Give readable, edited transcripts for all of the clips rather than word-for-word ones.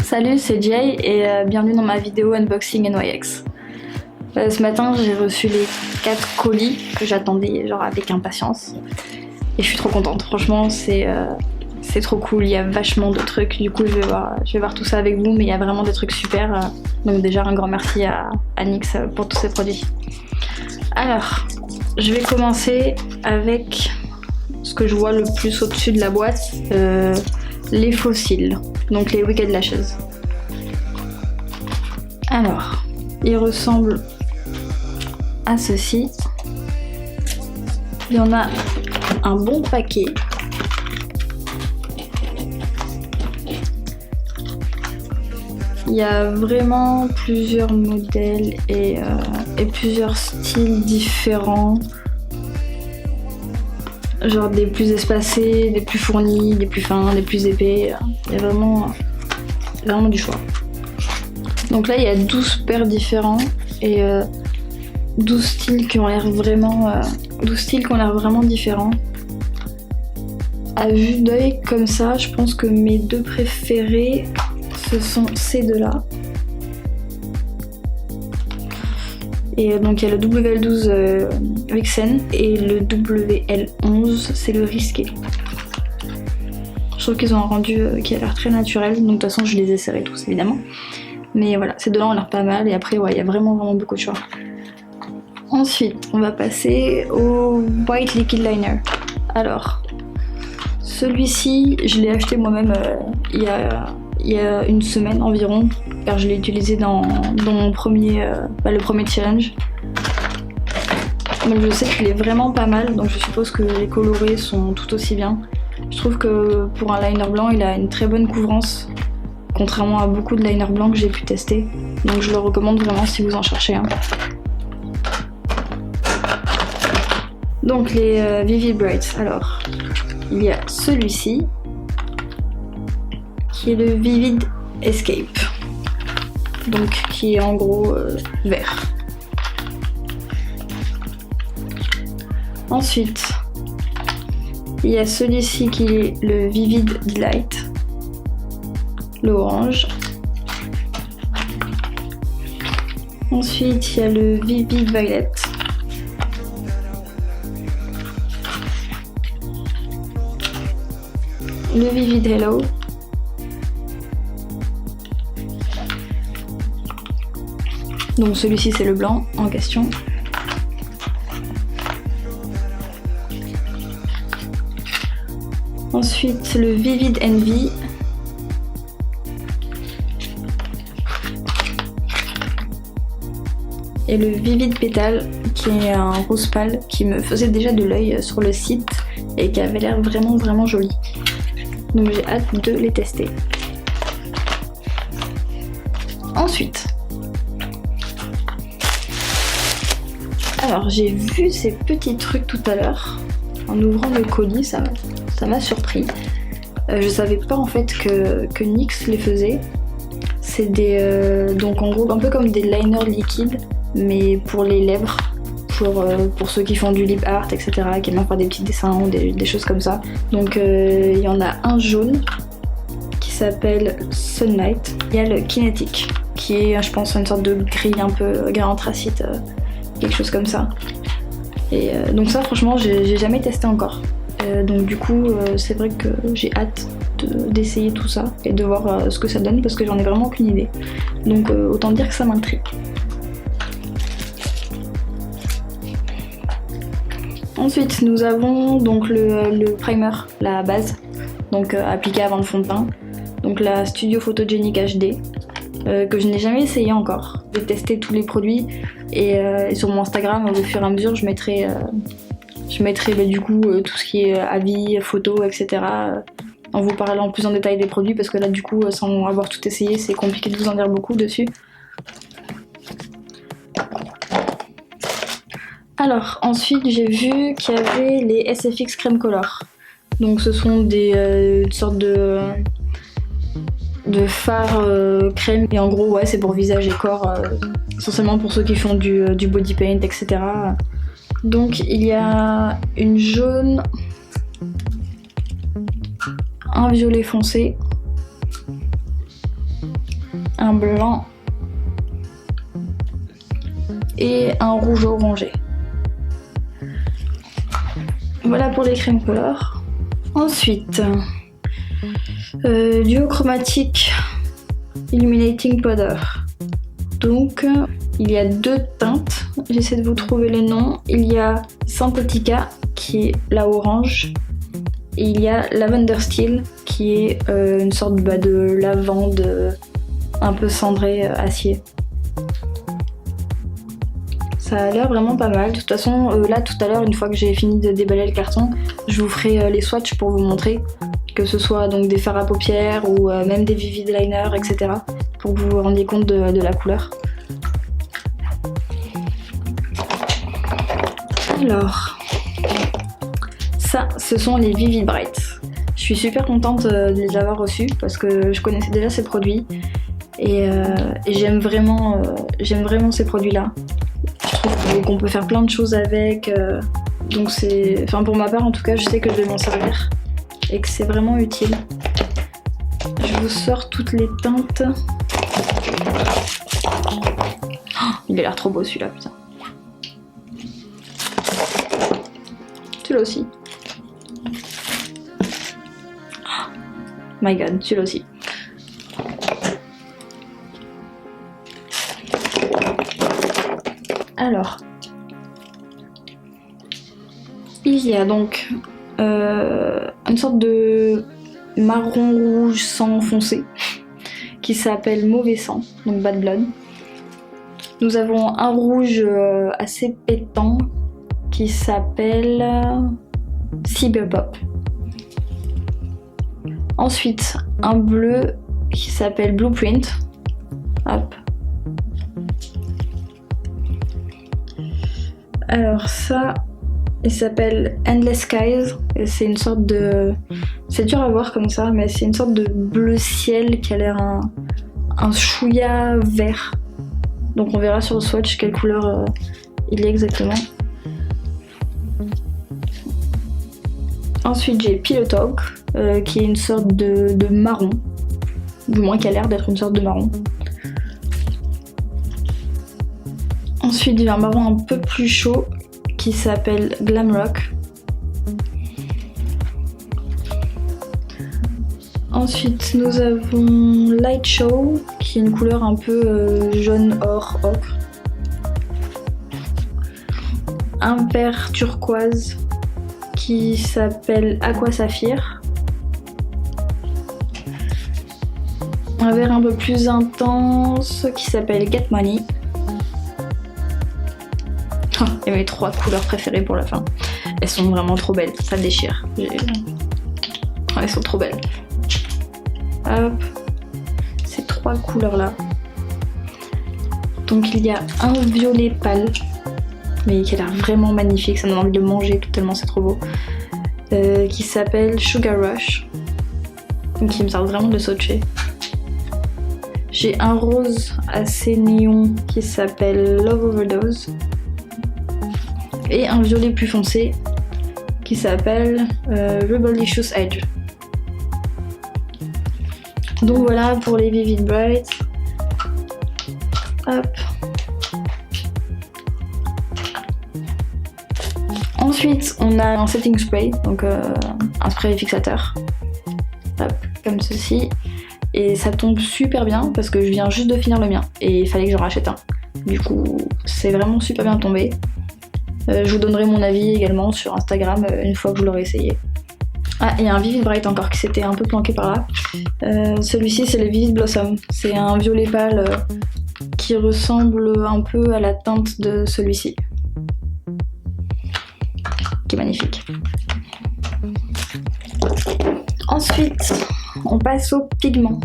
Salut, c'est Jay et bienvenue dans ma vidéo Unboxing NYX. Ce matin, j'ai reçu les 4 colis que j'attendais genre avec impatience et je suis trop contente. Franchement, c'est trop cool. Il y a vachement de trucs. Du coup, je vais voir tout ça avec vous, mais il y a vraiment des trucs super. Donc déjà, un grand merci à NYX pour tous ces produits. Alors, je vais commencer avec ce que je vois le plus au-dessus de la boîte, les fossiles, donc les Wicked Lashes. Alors, ils ressemblent à ceci. Il y en a un bon paquet. Il y a vraiment plusieurs modèles et plusieurs styles différents. Genre des plus espacés, des plus fournis, des plus fins, des plus épais. Il y a vraiment du choix. Donc là, il y a 12 paires différents et 12 styles qui ont l'air vraiment différents. À vue d'œil comme ça, je pense que mes deux préférés, ce sont ces deux-là. Et donc il y a le WL12 Vixen et le WL11, c'est le risqué. Je trouve qu'ils ont un rendu qui a l'air très naturel, donc de toute façon je les ai serrés tous évidemment. Mais voilà, ces deux-là ont l'air pas mal et après ouais, il y a vraiment beaucoup de choix. Ensuite, on va passer au White Liquid Liner. Alors, celui-ci, je l'ai acheté moi-même il y a une semaine environ, car je l'ai utilisé dans mon premier, le premier challenge. Donc je sais qu'il est vraiment pas mal, donc je suppose que les colorés sont tout aussi bien. Je trouve que pour un liner blanc, il a une très bonne couvrance, contrairement à beaucoup de liners blancs que j'ai pu tester. Donc je le recommande vraiment si vous en cherchez un. Donc les Vivid Brights, alors il y a celui-ci, qui est le Vivid Escape, donc qui est en gros vert. Ensuite, il y a celui-ci qui est le Vivid Delight, le orange. Ensuite, il y a le Vivid Violet. Le Vivid Hello. Donc celui-ci c'est le blanc en question. Ensuite le Vivid Envy. Et le Vivid Pétale qui est un rose pâle qui me faisait déjà de l'œil sur le site et qui avait l'air vraiment joli. Donc j'ai hâte de les tester. Ensuite, alors j'ai vu ces petits trucs tout à l'heure. En ouvrant le colis, ça m'a surpris. Je savais pas en fait que NYX les faisait. C'est donc en gros un peu comme des liners liquides, mais pour les lèvres. Pour ceux qui font du lip art, etc., qui aiment faire des petits dessins ou des choses comme ça. Donc il y en a un jaune qui s'appelle Sunlight. Il y a le Kinetic qui est, je pense, une sorte de gris un peu gris anthracite, quelque chose comme ça. Et donc ça, franchement, j'ai jamais testé encore. Donc du coup, c'est vrai que j'ai hâte d'essayer tout ça et de voir ce que ça donne parce que j'en ai vraiment aucune idée. Donc autant dire que ça m'intrigue. Ensuite, nous avons donc le primer, la base, donc appliquée avant le fond de teint, donc la Studio Photogenic HD, que je n'ai jamais essayé encore. J'ai testé tous les produits et sur mon Instagram, au fur et à mesure, je mettrai du coup tout ce qui est avis, photos, etc. En vous parlant plus en détail des produits, parce que là, du coup, sans avoir tout essayé, c'est compliqué de vous en dire beaucoup dessus. Alors ensuite j'ai vu qu'il y avait les SFX Crème Color. Donc ce sont des sortes de fards crème et en gros ouais c'est pour visage et corps, essentiellement pour ceux qui font du body paint, etc. Donc il y a une jaune, un violet foncé un blanc et un rouge orangé. Voilà pour les crèmes couleurs. Ensuite, duochromatique illuminating powder. Donc il y a 2 teintes, j'essaie de vous trouver les noms. Il y a Synthética qui est la orange et il y a Lavender Steel qui est une sorte de lavande un peu cendré acier. Ça a l'air vraiment pas mal. De toute façon, là tout à l'heure, une fois que j'ai fini de déballer le carton, je vous ferai les swatchs pour vous montrer, que ce soit donc des fards à paupières ou même des vivid liners, etc. pour que vous vous rendiez compte de la couleur. Alors, ça, ce sont les Vivid Bright. Je suis super contente de les avoir reçus parce que je connaissais déjà ces produits et j'aime vraiment ces produits-là. Je trouve qu'on peut faire plein de choses avec, donc pour ma part en tout cas, je sais que je vais m'en servir et que c'est vraiment utile. Je vous sors toutes les teintes. Oh, il a l'air trop beau celui-là, putain. Celui-là aussi. Oh my god, celui-là aussi. Alors, il y a donc une sorte de marron rouge sang foncé qui s'appelle Mauvais Sang, donc Bad Blood. Nous avons un rouge assez pétant qui s'appelle Cyberpop. Ensuite, un bleu qui s'appelle Blueprint. Hop. Alors ça, il s'appelle Endless Skies. Et c'est une sorte de... C'est dur à voir comme ça, mais c'est une sorte de bleu ciel qui a l'air un chouïa vert. Donc on verra sur le swatch quelle couleur il est exactement. Ensuite j'ai Pillow Talk, qui est une sorte de marron. Du moins qui a l'air d'être une sorte de marron. Ensuite, il y a un marron un peu plus chaud qui s'appelle Glamrock. Ensuite, nous avons Light Show qui est une couleur un peu jaune or ocre. Un vert turquoise qui s'appelle Aqua Saphir. Un vert un peu plus intense qui s'appelle Get Money. Et mes 3 couleurs préférées pour la fin. Elles sont vraiment trop belles, ça déchire. Elles sont trop belles. Hop, ces 3 couleurs là. Donc il y a un violet pâle, mais qui a l'air vraiment magnifique, ça me donne envie de le manger tellement c'est trop beau. Qui s'appelle Sugar Rush. Donc qui me sert vraiment de swatcher. J'ai un rose assez néon qui s'appelle Love Overdose. Et un violet plus foncé qui s'appelle Rebellious Edge. Donc voilà pour les Vivid Bright. Hop. Ensuite on a un setting spray, donc un spray fixateur. Hop, comme ceci. Et ça tombe super bien parce que je viens juste de finir le mien et il fallait que j'en rachète un. Du coup c'est vraiment super bien tombé. Je vous donnerai mon avis également sur Instagram une fois que je l'aurai essayé. Ah, et un Vivid Bright encore qui s'était un peu planqué par là. Celui-ci c'est le Vivid Blossom. C'est un violet pâle qui ressemble un peu à la teinte de celui-ci. Qui est magnifique. Ensuite, on passe au pigment.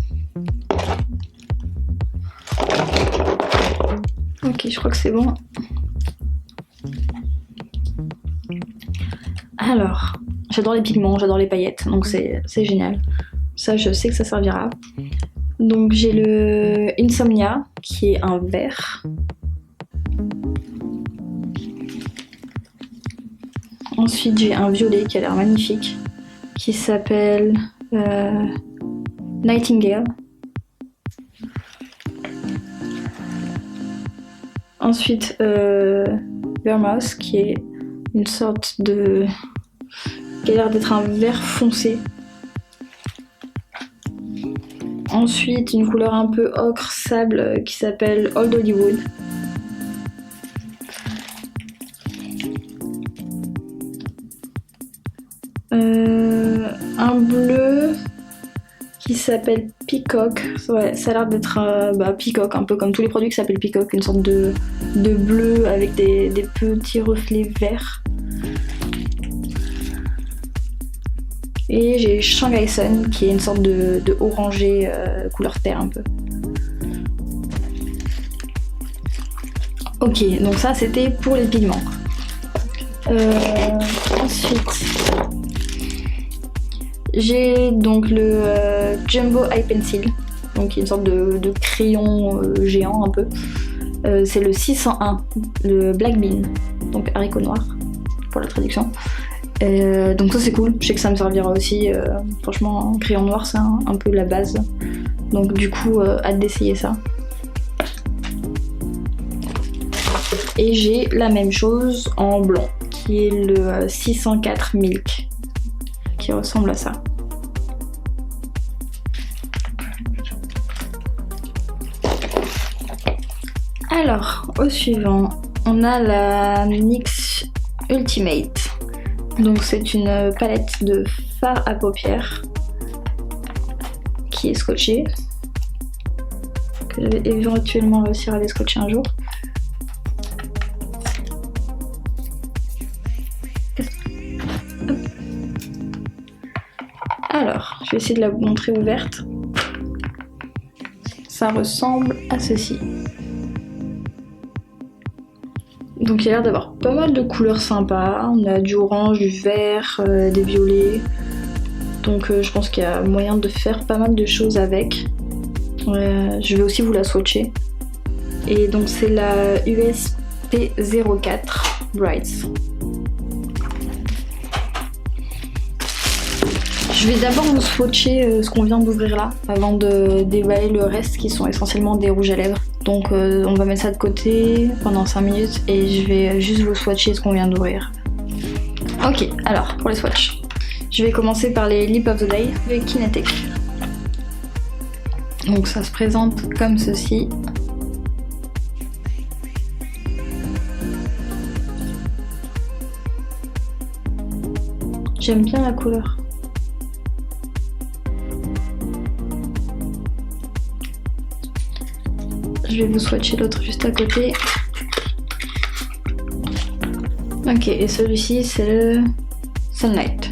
Ok, je crois que c'est bon. Alors, j'adore les pigments, j'adore les paillettes, donc c'est génial. Ça, je sais que ça servira. Donc j'ai le Insomnia, qui est un vert. Ensuite, j'ai un violet qui a l'air magnifique, qui s'appelle Nightingale. Ensuite, Vermouth, qui est une sorte de... qui a l'air d'être un vert foncé. Ensuite, une couleur un peu ocre sable qui s'appelle Old Hollywood. Un bleu qui s'appelle Peacock. Ouais, ça a l'air d'être Peacock, un peu comme tous les produits qui s'appellent Peacock, une sorte de bleu avec des petits reflets verts. Et j'ai Shanghai Sun qui est une sorte de orangé couleur terre un peu. Ok, donc ça c'était pour les pigments. Ensuite, j'ai donc le Jumbo Eye Pencil, donc une sorte de crayon géant un peu. C'est le 601, le Black Bean, donc haricot noir pour la traduction. Donc ça c'est cool, je sais que ça me servira aussi. Franchement, un crayon noir c'est un peu la base. Donc du coup, hâte d'essayer ça. Et j'ai la même chose en blanc, qui est le 604 Milk, qui ressemble à ça. Alors, au suivant, on a la NYX Ultimate. Donc c'est une palette de fard à paupières qui est scotchée, que je vais éventuellement réussir à déscotcher un jour. Alors, je vais essayer de la montrer ouverte. Ça ressemble à ceci. Donc il y a l'air d'avoir pas mal de couleurs sympas. On a du orange, du vert, des violets. Donc je pense qu'il y a moyen de faire pas mal de choses avec. Je vais aussi vous la swatcher. Et donc c'est la USP04 Brights. Je vais d'abord vous swatcher ce qu'on vient d'ouvrir là, avant de déballer le reste qui sont essentiellement des rouges à lèvres. Donc on va mettre ça de côté pendant 5 minutes et je vais juste vous swatcher ce qu'on vient d'ouvrir. Ok, alors pour les swatchs, je vais commencer par les Lip of the Day avec Kinetic. Donc ça se présente comme ceci. J'aime bien la couleur. Je vais vous swatcher l'autre juste à côté. Ok, et celui-ci c'est le Sunlight.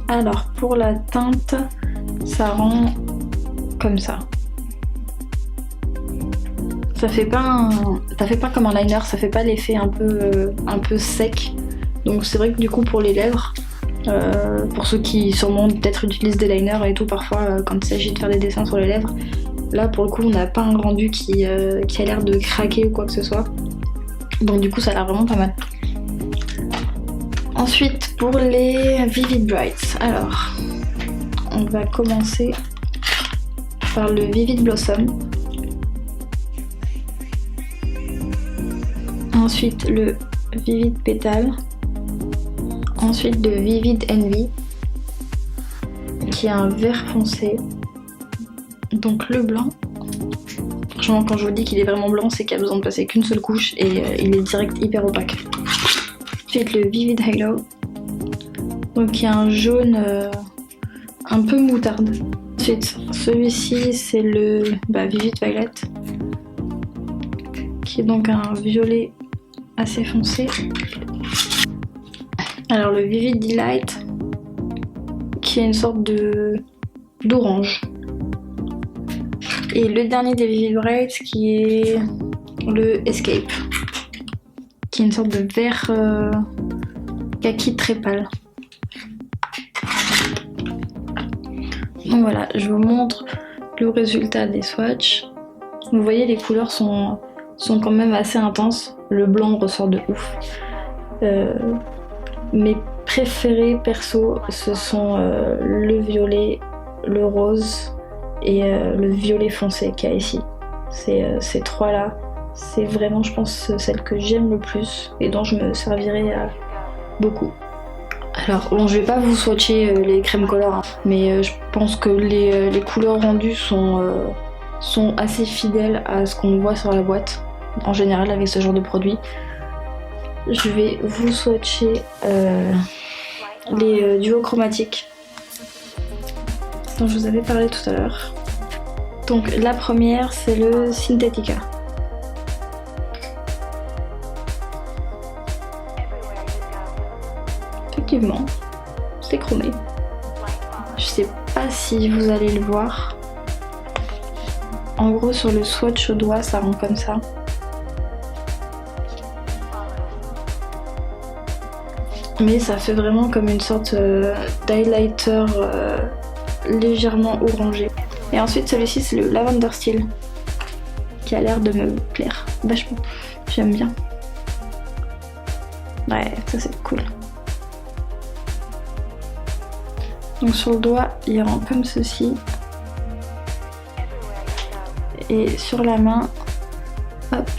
Alors pour la teinte, ça rend comme ça. Ça fait pas comme un liner, ça fait pas l'effet un peu sec. Donc c'est vrai que du coup pour les lèvres, pour ceux qui sûrement peut-être utilisent des liners et tout parfois quand il s'agit de faire des dessins sur les lèvres, là pour le coup on n'a pas un rendu qui a l'air de craquer ou quoi que ce soit. Donc du coup ça a l'air vraiment pas mal. Ensuite pour les Vivid Brights, alors on va commencer par le Vivid Blossom. Ensuite le Vivid Petal. Ensuite le Vivid Envy, qui est un vert foncé. Donc le blanc. Franchement quand je vous dis qu'il est vraiment blanc, c'est qu'il y a besoin de passer qu'une seule couche et il est direct hyper opaque. Ensuite le Vivid Halo. Donc il y a un jaune un peu moutarde. Ensuite celui-ci c'est le Vivid Violet, qui est donc un violet assez foncé. Alors le Vivid Delight, qui est une sorte d'orange. Et le dernier des Vivid Brights qui est le Escape, qui est une sorte de vert kaki très pâle. Donc voilà, je vous montre le résultat des swatchs. Vous voyez, les couleurs sont quand même assez intenses. Le blanc ressort de ouf. Mes préférés perso, ce sont le violet, le rose et le violet foncé qu'il y a ici. Ces trois là, c'est vraiment je pense celle que j'aime le plus et dont je me servirai beaucoup. Alors bon, je vais pas vous swatcher les crèmes couleurs, hein, mais je pense que les couleurs rendues sont assez fidèles à ce qu'on voit sur la boîte en général avec ce genre de produit. Je vais vous swatcher les duos chromatiques dont je vous avais parlé tout à l'heure. Donc la première c'est le Synthetica. Effectivement, c'est chromé. Je sais pas si vous allez le voir. En gros sur le swatch au doigt ça rend comme ça. Mais ça fait vraiment comme une sorte d'highlighter légèrement orangé. Et ensuite celui-ci c'est le Lavender Steel qui a l'air de me plaire vachement. J'aime bien. Ouais, ça c'est cool. Donc sur le doigt il rend comme ceci. Et sur la main, hop.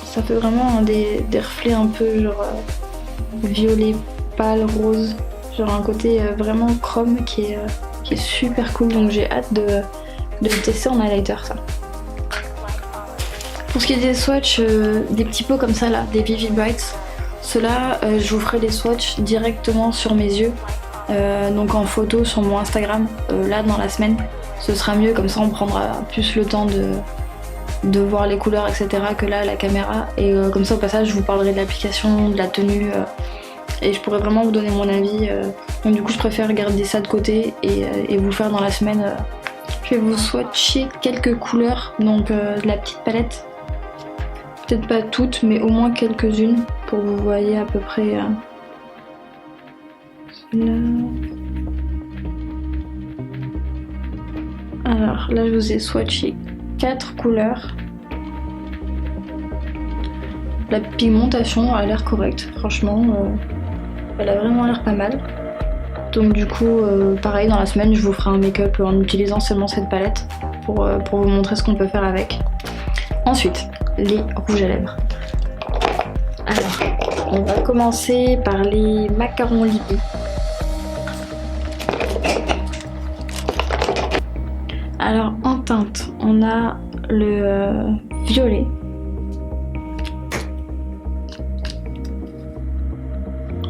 Ça fait vraiment des reflets un peu genre violet, pâle, rose. Genre un côté vraiment chrome qui est super cool. Donc j'ai hâte de le tester en highlighter ça. Pour ce qui est des swatchs, des petits pots comme ça là, des Vivid Brights, ceux-là je vous ferai des swatchs directement sur mes yeux. Donc en photo sur mon Instagram, là dans la semaine. Ce sera mieux, comme ça on prendra plus le temps de voir les couleurs etc. que là à la caméra. Et comme ça au passage je vous parlerai de l'application, de la tenue et je pourrais vraiment vous donner mon avis. Donc du coup je préfère garder ça de côté et vous le faire dans la semaine. Je vais vous swatcher quelques couleurs, donc de la petite palette. Peut-être pas toutes, mais au moins quelques-unes pour que vous voyez à peu près. Là. Alors là je vous ai swatché 4 couleurs. La pigmentation a l'air correcte, franchement, elle a vraiment l'air pas mal. Donc du coup, pareil, dans la semaine, je vous ferai un make-up en utilisant seulement cette palette pour vous montrer ce qu'on peut faire avec. Ensuite, les rouges à lèvres. Alors, on va commencer par les macarons Lily. Alors, en teinte, on a le violet.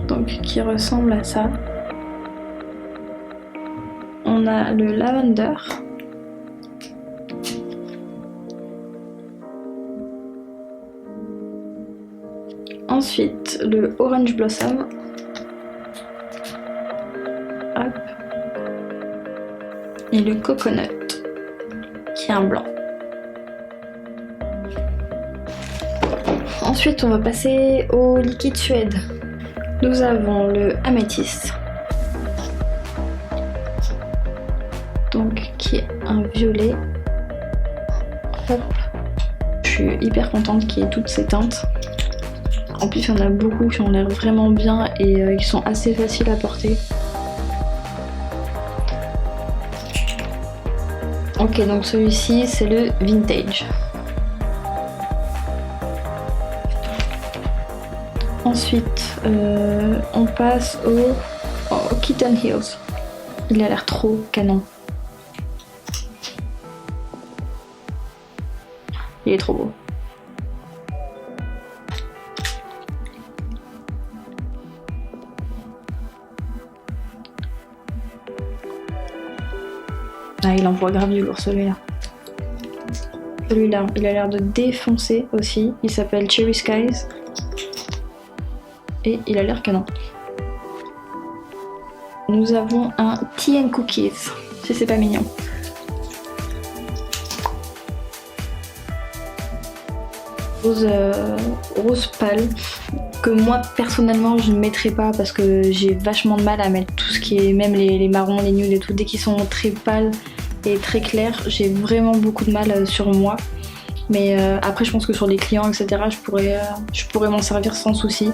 Donc, qui ressemble à ça. On a le lavender. Ensuite, le orange blossom. Hop. Et le coconut, qui est un blanc. Ensuite, on va passer au liquide suède. Nous avons le améthyste. Donc qui est un violet. Hop. Je suis hyper contente qu'il y ait toutes ces teintes. En plus il y en a beaucoup qui ont l'air vraiment bien et qui sont assez faciles à porter. Ok, donc celui-ci c'est le vintage. Ensuite on passe au Kitten Heels. Il a l'air trop canon. Il est trop beau. Ah, il envoie grave du lourd celui-là. Celui-là, il a l'air de défoncer aussi. Il s'appelle Cherry Skies. Et il a l'air canon. Nous avons un Tea and Cookies. Si c'est pas mignon. Rose pâle, que moi personnellement je ne mettrai pas parce que j'ai vachement de mal à mettre tout ce qui est, même les marrons, les nudes et tout, dès qu'ils sont très pâles et très clairs, j'ai vraiment beaucoup de mal sur moi. Mais après je pense que sur les clients etc je pourrais m'en servir sans souci.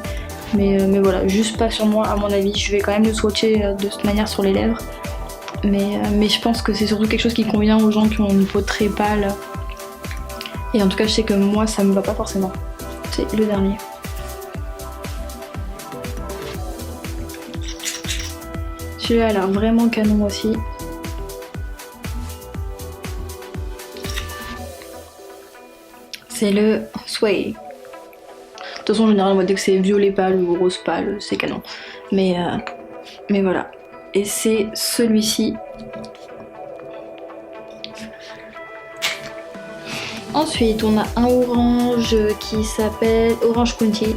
Mais voilà, juste pas sur moi à mon avis. Je vais quand même le swatcher de cette manière sur les lèvres. Mais je pense que c'est surtout quelque chose qui convient aux gens qui ont une peau très pâle. Et en tout cas je sais que moi ça me va pas forcément. C'est le dernier. Celui-là a l'air vraiment canon aussi. C'est le Sway. De toute façon, en général, moi, dès que c'est violet pâle ou rose pâle, c'est canon. Mais voilà. Et c'est celui-ci. Ensuite, on a un orange qui s'appelle Orange County.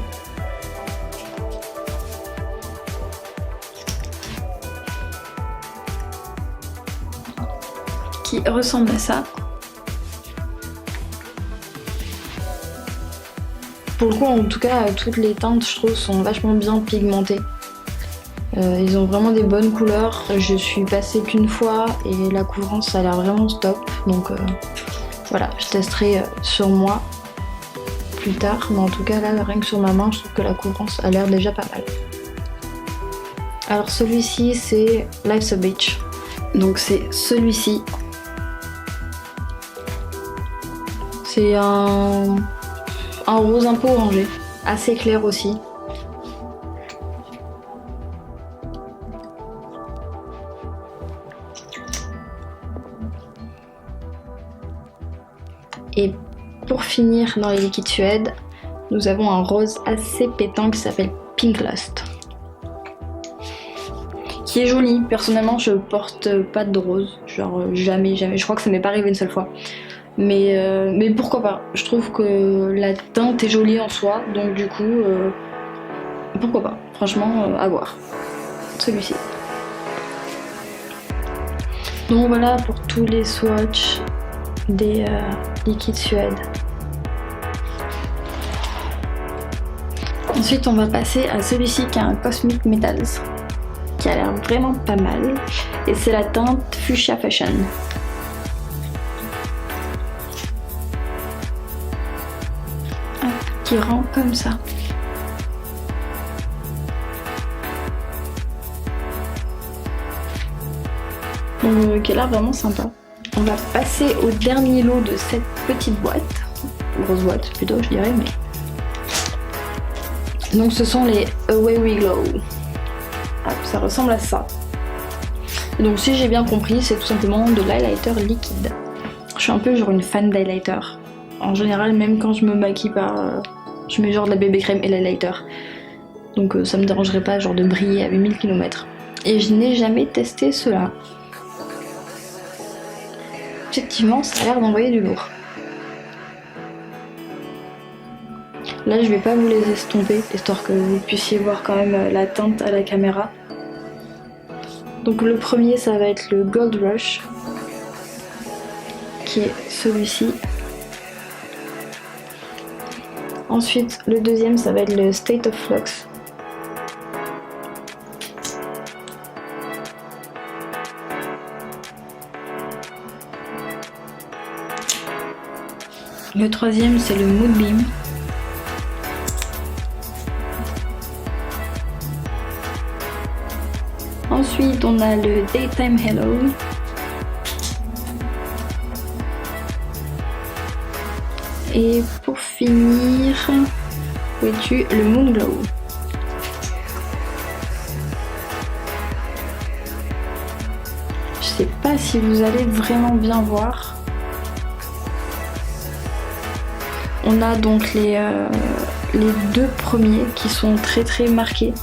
Qui ressemble à ça. Pour le coup, en tout cas, toutes les teintes, je trouve, sont vachement bien pigmentées. Ils ont vraiment des bonnes couleurs. Je suis passée qu'une fois et la couvrance, ça a l'air vraiment top. Donc voilà, je testerai sur moi plus tard. Mais en tout cas, là, rien que sur ma main, je trouve que la couvrance a l'air déjà pas mal. Alors celui-ci, c'est Life's a Beach. Donc c'est celui-ci. C'est un rose un peu orangé, assez clair aussi. Et pour finir dans les liquides suède, nous avons un rose assez pétant qui s'appelle Pink Lust. Qui est joli. Personnellement, je porte pas de rose, genre jamais. Je crois que ça m'est pas arrivé une seule fois. Mais pourquoi pas, je trouve que la teinte est jolie en soi, donc du coup, pourquoi pas, franchement, à voir. Celui-ci. Donc voilà pour tous les swatchs des liquides suède. Ensuite, on va passer à celui-ci qui est un Cosmic Metals, qui a l'air vraiment pas mal, et c'est la teinte Fuchsia Fashion. Qui rend comme ça. Donc qui a l'air vraiment sympa. On va passer au dernier lot de cette petite boîte. Grosse boîte plutôt je dirais, mais. Donc ce sont les Away We Glow. Hop, ça ressemble à ça. Et donc si j'ai bien compris, c'est tout simplement de l'highlighter liquide. Je suis un peu genre une fan d'highlighter. En général, même quand je me maquille par... je mets genre de la bébé crème et l'highlighter. Donc ça me dérangerait pas genre de briller à 8000 km. Et je n'ai jamais testé cela. Effectivement, ça a l'air d'envoyer du lourd. Là, je vais pas vous les estomper, histoire que vous puissiez voir quand même la teinte à la caméra. Donc le premier, ça va être le Gold Rush, qui est celui-ci. Ensuite, le deuxième, ça va être le State of Flux. Le troisième, c'est le Moonbeam. Ensuite, on a le Daytime Hello. Et pour finir, vois-tu, le Moon Glow. Je sais pas si vous allez vraiment bien voir. On a donc les deux premiers qui sont très très marqués.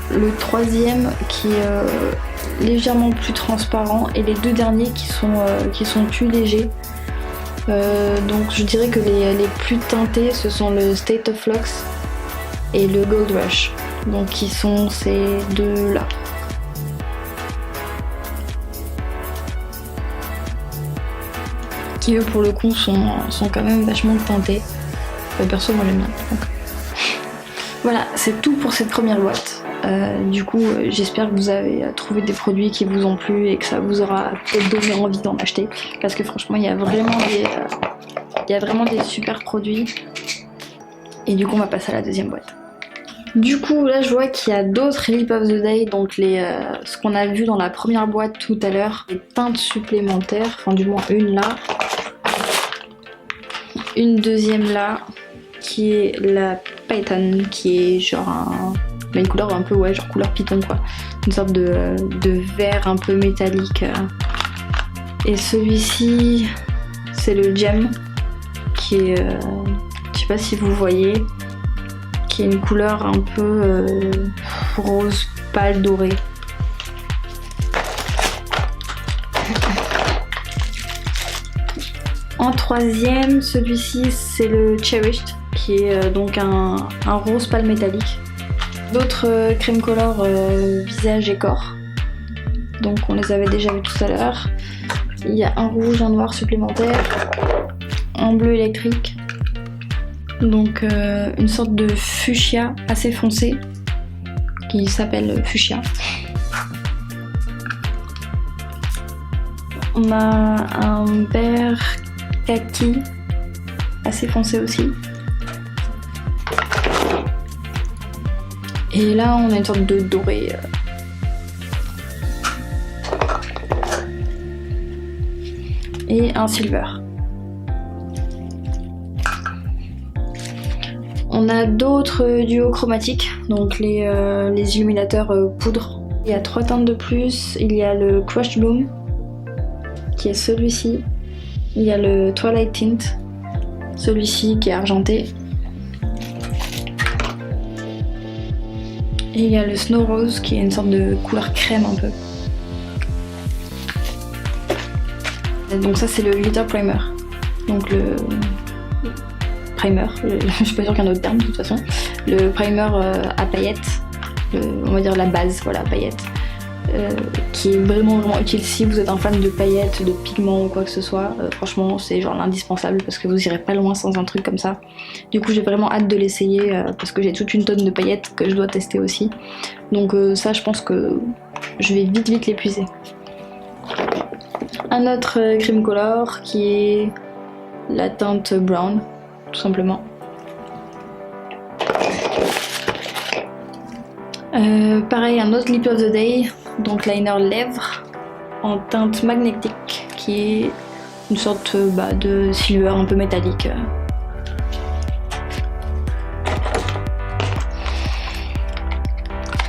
Le troisième qui est légèrement plus transparent et les deux derniers qui sont plus légers. Donc je dirais que les plus teintés ce sont le State of Flux et le Gold Rush, donc qui sont ces deux là. Qui eux pour le coup sont quand même vachement teintés. Perso moi j'aime bien. Donc. Voilà, c'est tout pour cette première boîte. Du coup j'espère que vous avez trouvé des produits qui vous ont plu et que ça vous aura peut-être donné envie d'en acheter, parce que franchement il y a vraiment y a vraiment des super produits. Et du coup on va passer à la deuxième boîte. Du coup là je vois qu'il y a d'autres Lip of the Day, donc ce qu'on a vu dans la première boîte tout à l'heure, les teintes supplémentaires, enfin du moins une là. Une deuxième là, qui est la Python, qui est genre une couleur un peu, ouais, genre couleur python quoi. Une sorte de vert un peu métallique. Et celui-ci, c'est le Gem, qui est, je sais pas si vous voyez, qui est une couleur un peu rose pâle doré. En troisième, celui-ci c'est le Cherished, qui est donc un rose pâle métallique. D'autres crème color visage et corps, donc on les avait déjà vus tout à l'heure. Il y a un rouge, un noir supplémentaire, un bleu électrique, donc une sorte de fuchsia assez foncé qui s'appelle fuchsia. On a un vert kaki assez foncé aussi. Et là on a une sorte de doré. Et un silver. On a d'autres duos chromatiques, donc les illuminateurs poudre. Il y a 3 teintes de plus. Il y a le Crushed Bloom, qui est celui-ci. Il y a le Twilight Tint, celui-ci qui est argenté. Et il y a le Snow Rose, qui est une sorte de couleur crème un peu. Donc ça c'est le Glitter Primer. Donc le primer, je suis pas sûre qu'il y a un autre terme de toute façon. Le primer à paillettes, on va dire la base, voilà, paillettes. Qui est vraiment utile si vous êtes un fan de paillettes, de pigments ou quoi que ce soit. Franchement c'est genre l'indispensable parce que vous irez pas loin sans un truc comme ça. Du coup j'ai vraiment hâte de l'essayer parce que j'ai toute une tonne de paillettes que je dois tester aussi. Donc ça je pense que je vais vite l'épuiser. Un autre crème color qui est la teinte brown, tout simplement. Pareil, un autre Lip of the Day, donc liner lèvres en teinte magnétique, qui est une sorte de silver un peu métallique.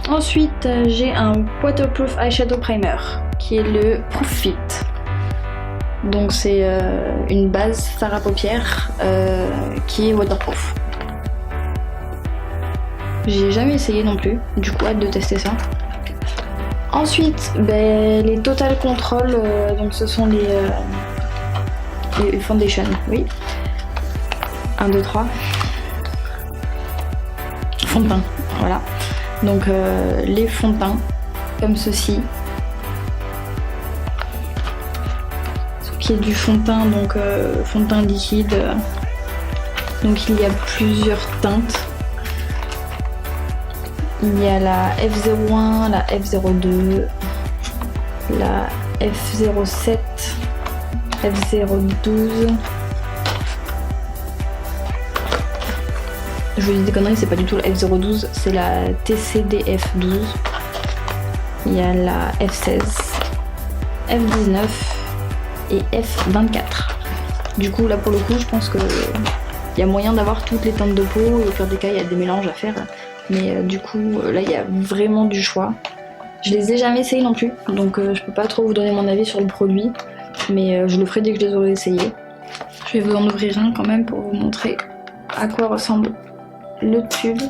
Ensuite, j'ai un waterproof eyeshadow primer qui est le Proof Fit. Donc c'est une base fard à paupières qui est waterproof. J'ai jamais essayé non plus, du coup hâte de tester ça. Ensuite, les Total Control, donc ce sont les foundations, oui. 1, 2, 3. Fond de teint, voilà. Donc les fonds de teint, comme ceci. Qui est du fond de teint, donc fond de teint liquide. Donc il y a plusieurs teintes. Il y a la F01, la F02, la F07, F012. Je vous dis des conneries, c'est pas du tout la F012, c'est la TCDF12. Il y a la F16, F19 et F24. Du coup là pour le coup je pense que il y a moyen d'avoir toutes les teintes de peau, et au pire des cas il y a des mélanges à faire. Mais du coup là il y a vraiment du choix. Je les ai jamais essayés non plus, donc je peux pas trop vous donner mon avis sur le produit, mais je le ferai dès que je les aurai essayés. Je vais vous en ouvrir un quand même pour vous montrer à quoi ressemble le tube.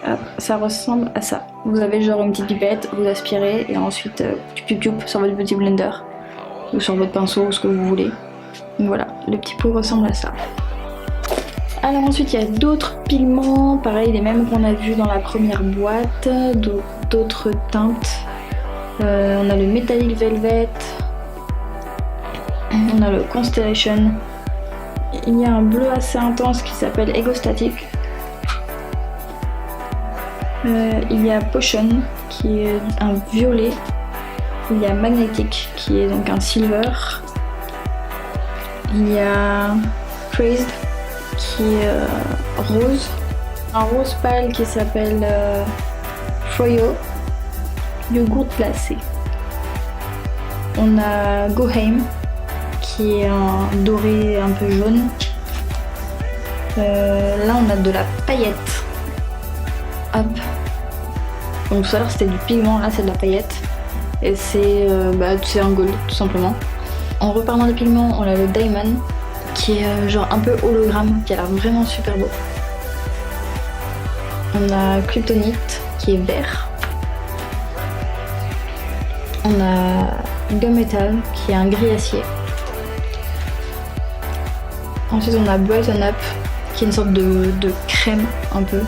Hop, ça ressemble à ça. Vous avez genre une petite pipette, vous aspirez et ensuite piou sur votre petit blender ou sur votre pinceau ou ce que vous voulez. Donc voilà, le petit pot ressemble à ça. Alors ensuite il y a d'autres pigments, pareil les mêmes qu'on a vu dans la première boîte, d'autres teintes. On a le Metallic Velvet, on a le Constellation, il y a un bleu assez intense qui s'appelle Egostatic. Il y a Potion qui est un violet Il y a Magnetic qui est donc un silver. Il y a Praised qui est rose. Un rose pâle qui s'appelle Froyo. Yogourt glacé. On a Goheim qui est un doré un peu jaune. Là on a de la paillette. Hop. Donc tout à l'heure c'était du pigment, là c'est de la paillette. Et c'est un gold tout simplement. En reparlant des pigments, on a le Diamond qui est genre un peu hologramme, qui a l'air vraiment super beau. On a Kryptonite qui est vert. On a Gunmetal qui est un gris acier. Ensuite on a Brighten Up qui est une sorte de crème un peu.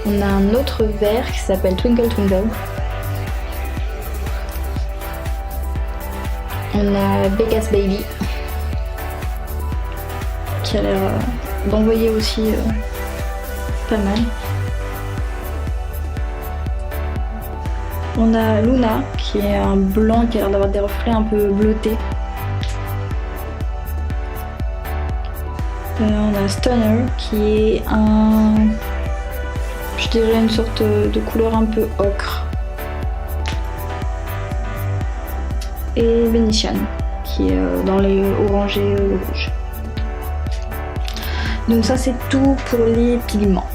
On a un autre vert qui s'appelle Twinkle Twinkle. On a Vegas Baby qui a l'air d'envoyer aussi pas mal. On a Luna qui est un blanc qui a l'air d'avoir des reflets un peu bleutés. On a Stunner qui est je dirais une sorte de couleur un peu ocre. Et Venetian qui est dans les orangés rouges. Donc ça c'est tout pour les pigments.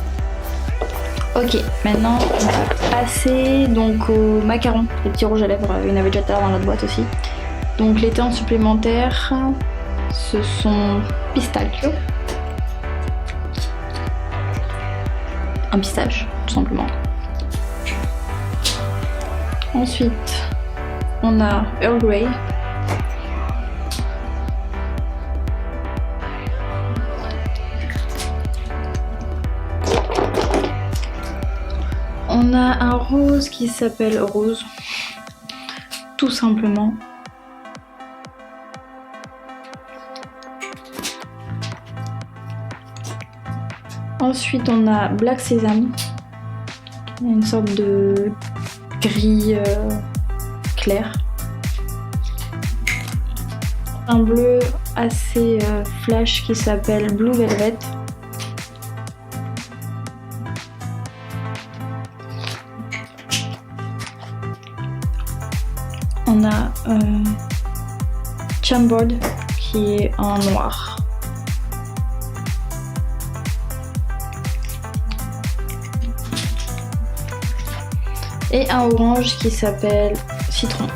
Ok, maintenant on va passer donc aux macarons, les petits rouges à lèvres, il y en avait déjà tout à l'heure dans notre boîte aussi. Donc les teintes supplémentaires, ce sont pistachio. Un pistache, tout simplement. Ensuite, on a Earl Grey. On a un rose qui s'appelle Rose, tout simplement. Ensuite, on a Black Sesame, une sorte de gris clair. Un bleu assez flash qui s'appelle Blue Velvet. On a Chamboard qui est en noir. Et un orange qui s'appelle Citron.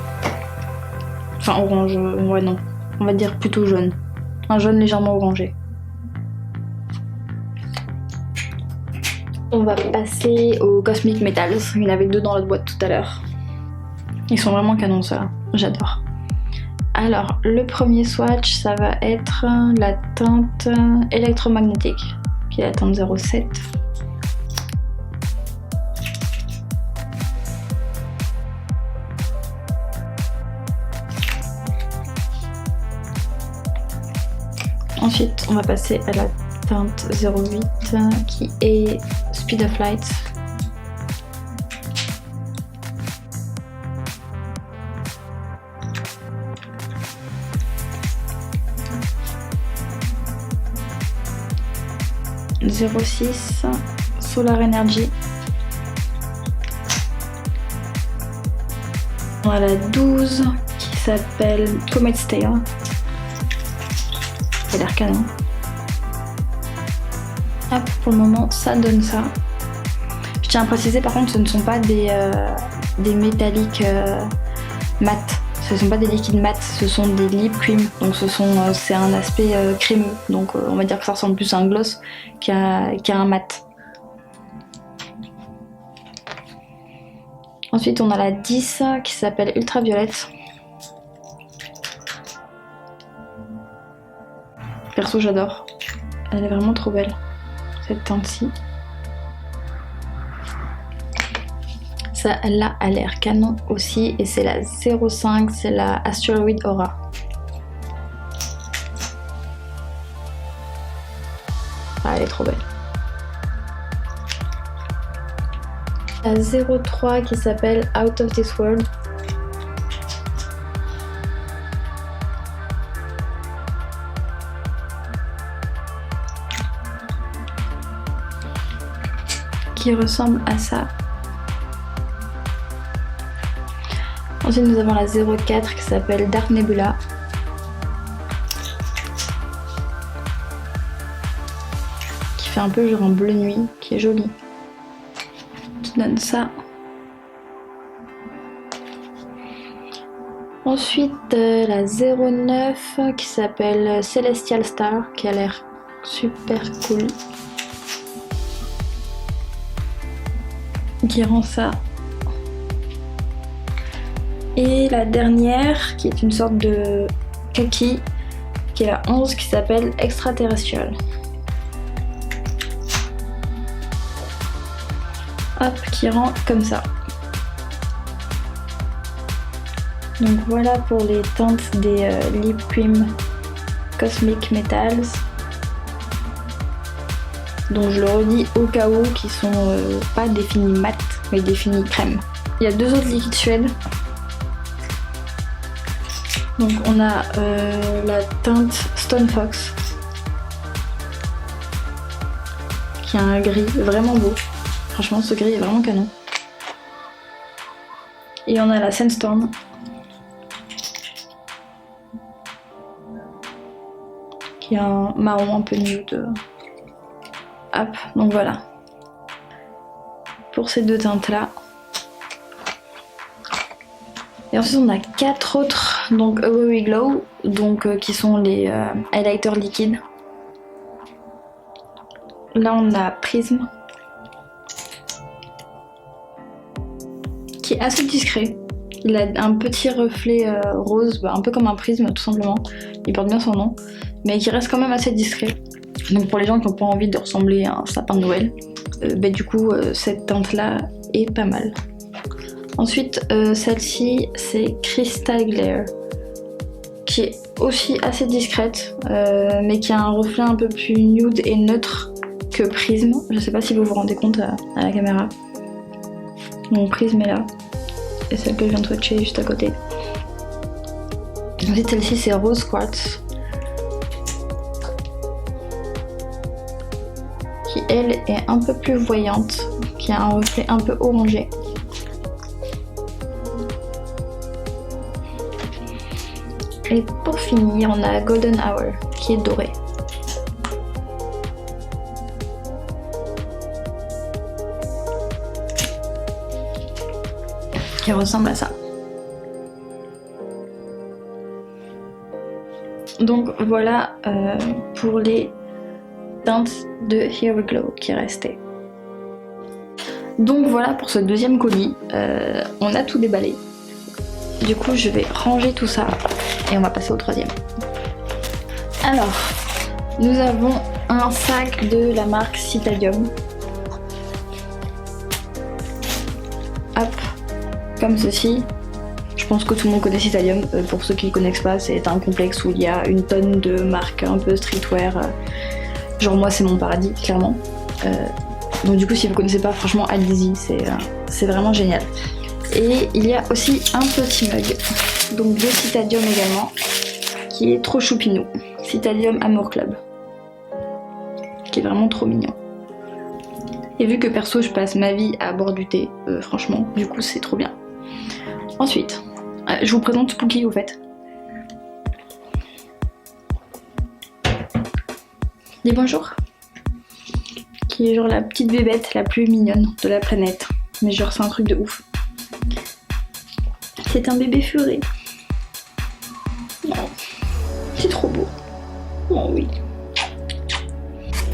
Enfin orange, ouais non, on va dire plutôt jaune. Un jaune légèrement orangé. On va passer aux Cosmic Metals. Il y en avait 2 dans notre boîte tout à l'heure. Ils sont vraiment canons ceux-là, j'adore. Alors le premier swatch ça va être la teinte électromagnétique qui est la teinte 07. Ensuite, on va passer à la teinte 08 qui est Speed of Light. « 06 Solar Energy. On a la 12 qui s'appelle Comet's Tail. Ça a l'air canon. Hop, pour le moment, ça donne ça. Je tiens à préciser par contre, ce ne sont pas des métalliques mat. Ce ne sont pas des liquides mat, ce sont des lip cream. Donc c'est un aspect crémeux. Donc on va dire que ça ressemble plus à un gloss qu'à un mat. Ensuite, on a la 10 qui s'appelle Ultraviolette. Perso, j'adore. Elle est vraiment trop belle, cette teinte-ci. Ça, là, a l'air canon aussi. Et c'est la 05, c'est la Asteroid Aura. Ah, elle est trop belle. La 03 qui s'appelle Out of This World. Qui ressemble à ça. Ensuite nous avons la 04 qui s'appelle Dark Nebula. Qui fait un peu genre un bleu nuit, qui est joli. Qui donne ça. Ensuite la 09 qui s'appelle Celestial Star, qui a l'air super cool. Qui rend ça. Et la dernière qui est une sorte de kaki, qui est la 11 qui s'appelle Extraterrestrial. Hop, qui rend comme ça. Donc voilà pour les teintes des Lip Cream Cosmic Metals. Donc je le redis au cas où, qui sont pas définis mat, mais définis crème. Il y a deux autres liquides Suède. Donc on a la teinte Stone Fox, qui a un gris vraiment beau. Franchement ce gris est vraiment canon. Et on a la Sandstorm, qui a un marron un peu nude. Hop, donc voilà. Pour ces deux teintes là. Et ensuite on a quatre autres, donc Away Glow, donc qui sont les highlighters liquides. Là on a Prism, qui est assez discret. Il a un petit reflet rose, un peu comme un prisme tout simplement. Il porte bien son nom, mais qui reste quand même assez discret. Donc pour les gens qui n'ont pas envie de ressembler à un sapin de Noël, du coup cette teinte là est pas mal. Ensuite celle-ci c'est Crystal Glare, qui est aussi assez discrète, mais qui a un reflet un peu plus nude et neutre que Prism. Je sais pas si vous vous rendez compte à la caméra. Mon Prism est là, et celle que je viens de swatcher juste à côté. Ensuite celle-ci c'est Rose Quartz, qui elle est un peu plus voyante, qui a un reflet un peu orangé. Et pour finir, on a Golden Hour, qui est doré. Qui ressemble à ça. Donc voilà pour les teintes de Here We Glow qui restaient. Donc voilà pour ce deuxième colis. On a tout déballé. Du coup, je vais ranger tout ça et on va passer au troisième. Alors, nous avons un sac de la marque Citadium. Hop, comme ceci. Je pense que tout le monde connaît Citadium. Pour ceux qui ne connaissent pas, c'est un complexe où il y a une tonne de marques un peu streetwear. Genre moi, c'est mon paradis, clairement. Donc du coup, si vous ne connaissez pas, franchement, allez-y, c'est vraiment génial. Et il y a aussi un petit mug, donc de Citadium également, qui est trop choupinou. Citadium Amour Club, qui est vraiment trop mignon. Et vu que perso je passe ma vie à boire du thé, franchement, du coup c'est trop bien. Ensuite, je vous présente Spooky au fait. Dis bonjour. Qui est genre la petite bébête la plus mignonne de la planète. Mais genre c'est un truc de ouf. C'est un bébé furé. Oh, c'est trop beau. Oh oui.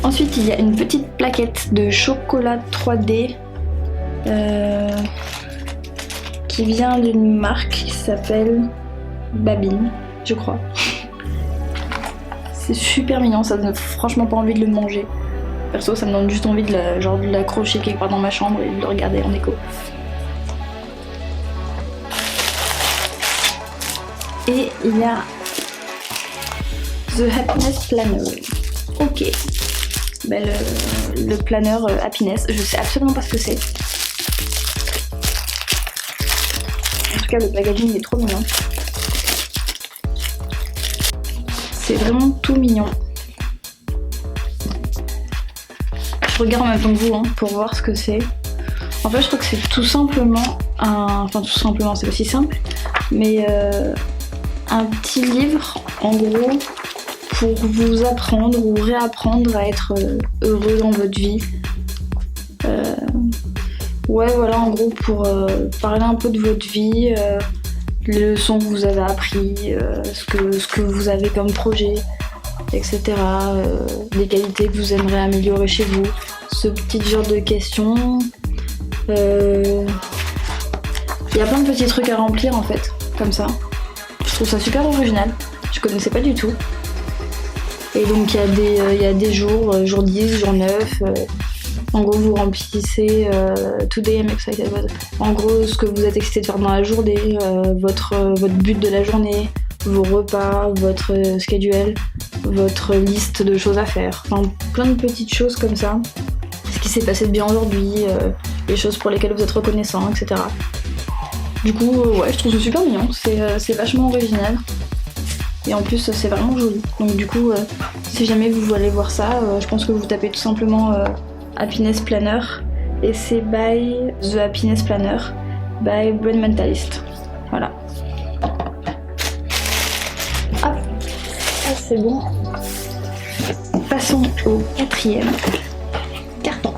Ensuite, il y a une petite plaquette de chocolat 3D qui vient d'une marque qui s'appelle Babine, je crois. C'est super mignon, ça donne franchement pas envie de le manger. Perso, ça me donne juste envie de l'accrocher quelque part dans ma chambre et de le regarder en écho. Et il y a The Happiness Planner. Ok. Ben le planeur Happiness, je sais absolument pas ce que c'est. tout cas le packaging est trop mignon. C'est vraiment tout mignon. Je regarde en même temps que vous pour voir ce que c'est. En fait je crois que c'est tout simplement enfin tout simplement c'est aussi simple, mais un petit livre en gros pour vous apprendre ou réapprendre à être heureux dans votre vie. Ouais voilà en gros pour parler un peu de votre vie, les leçons que vous avez appris, ce que vous avez comme projet, etc. Les qualités que vous aimeriez améliorer chez vous, ce petit genre de questions. Il y a plein de petits trucs à remplir en fait, comme ça. Je trouve ça super original, je connaissais pas du tout. Et donc il y a des jours, jour 10, jour 9. En gros, vous remplissez Today I'm excited. En gros, ce que vous êtes excité de faire dans la journée, votre but de la journée, vos repas, votre schedule, votre liste de choses à faire. Enfin, plein de petites choses comme ça. Ce qui s'est passé de bien aujourd'hui, les choses pour lesquelles vous êtes reconnaissant, etc. Du coup, ouais, je trouve ça super mignon. C'est vachement original. Et en plus, c'est vraiment joli. Donc du coup, si jamais vous voulez voir ça, je pense que vous tapez tout simplement Happiness Planner. Et c'est by The Happiness Planner by Brain Mentalist. Voilà. Hop, ça c'est bon. Passons au 4e carton.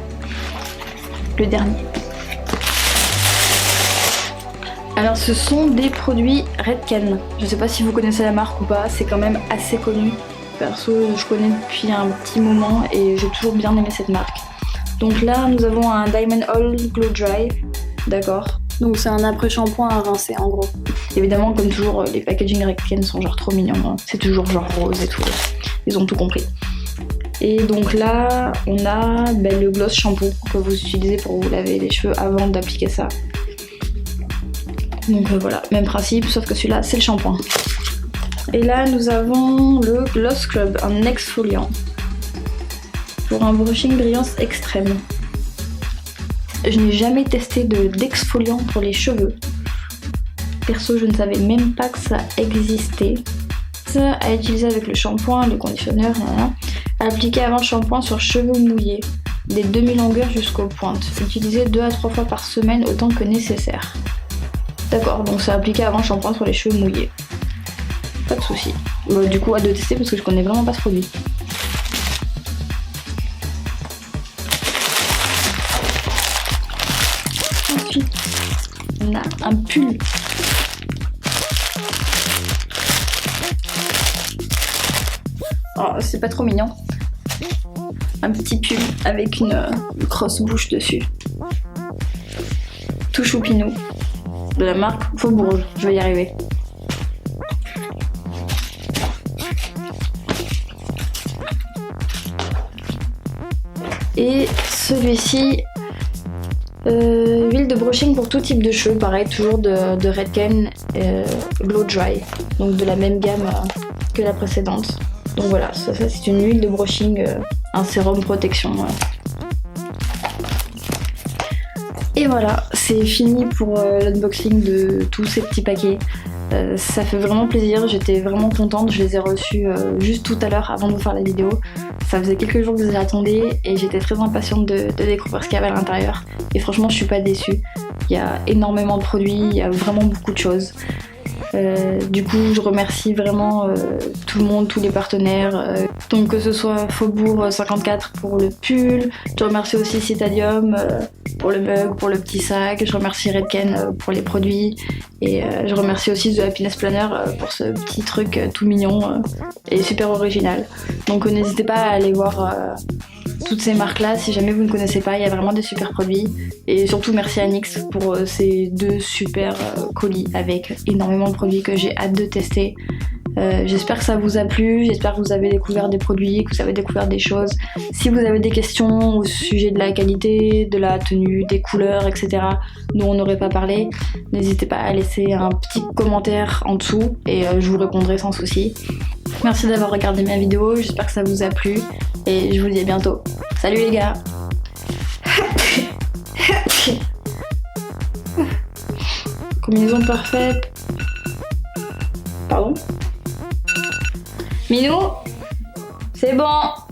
Le dernier. Alors ce sont des produits Redken. Je sais pas si vous connaissez la marque ou pas, c'est quand même assez connu. Perso, je connais depuis un petit moment et j'ai toujours bien aimé cette marque. Donc là, nous avons un Diamond All Glow Dry, d'accord. Donc c'est un après-shampoing à rincer en gros. Évidemment, comme toujours, les packaging Redken sont genre trop mignons. Hein. C'est toujours genre rose et tout. Ils ont tout compris. Et donc là, on a le gloss shampoo que vous utilisez pour vous laver les cheveux avant d'appliquer ça. Donc voilà, même principe, sauf que celui-là, c'est le shampoing. Et là, nous avons le Gloss Scrub, un exfoliant. Pour un brushing brillance extrême. Je n'ai jamais testé d'exfoliant pour les cheveux. Perso, je ne savais même pas que ça existait. Ça à utiliser avec le shampoing, le conditionneur, à appliquer avant le shampoing sur cheveux mouillés, des demi-longueurs jusqu'aux pointes. Utilisé 2 à 3 fois par semaine autant que nécessaire. D'accord, donc c'est appliqué avant le shampoing sur les cheveux mouillés. Pas de soucis. Du coup, hâte de tester parce que je connais vraiment pas ce produit. Ensuite, on a un pull. Oh, c'est pas trop mignon. Un petit pull avec une grosse bouche dessus. Tout choupinou. De la marque Faubourg, je vais y arriver. Et celui-ci, huile de brushing pour tout type de cheveux, pareil, toujours de Redken Glow Dry, donc de la même gamme que la précédente. Donc voilà, ça c'est une huile de brushing, un sérum protection. Et voilà, c'est fini pour l'unboxing de tous ces petits paquets. Ça fait vraiment plaisir, j'étais vraiment contente, je les ai reçus juste tout à l'heure avant de vous faire la vidéo. Ça faisait quelques jours que je les attendais et j'étais très impatiente de découvrir ce qu'il y avait à l'intérieur. Et franchement, je suis pas déçue. Il y a énormément de produits, il y a vraiment beaucoup de choses. Du coup, je remercie vraiment tout le monde, tous les partenaires. Donc que ce soit Faubourg 54 pour le pull, je remercie aussi Citadium pour le mug, pour le petit sac, je remercie Redken pour les produits et je remercie aussi The Happiness Planner pour ce petit truc tout mignon et super original. Donc n'hésitez pas à aller voir toutes ces marques là si jamais vous ne connaissez pas, il y a vraiment des super produits. Et surtout merci à NYX pour ces 2 super colis avec énormément de produits que j'ai hâte de tester. J'espère que ça vous a plu, j'espère que vous avez découvert des produits, que vous avez découvert des choses. Si vous avez des questions au sujet de la qualité, de la tenue, des couleurs, etc. dont on n'aurait pas parlé, n'hésitez pas à laisser un petit commentaire en dessous et je vous répondrai sans souci. Merci d'avoir regardé ma vidéo, j'espère que ça vous a plu et je vous dis à bientôt. Salut les gars. Combinaison parfaite. Pardon? Minou? C'est bon!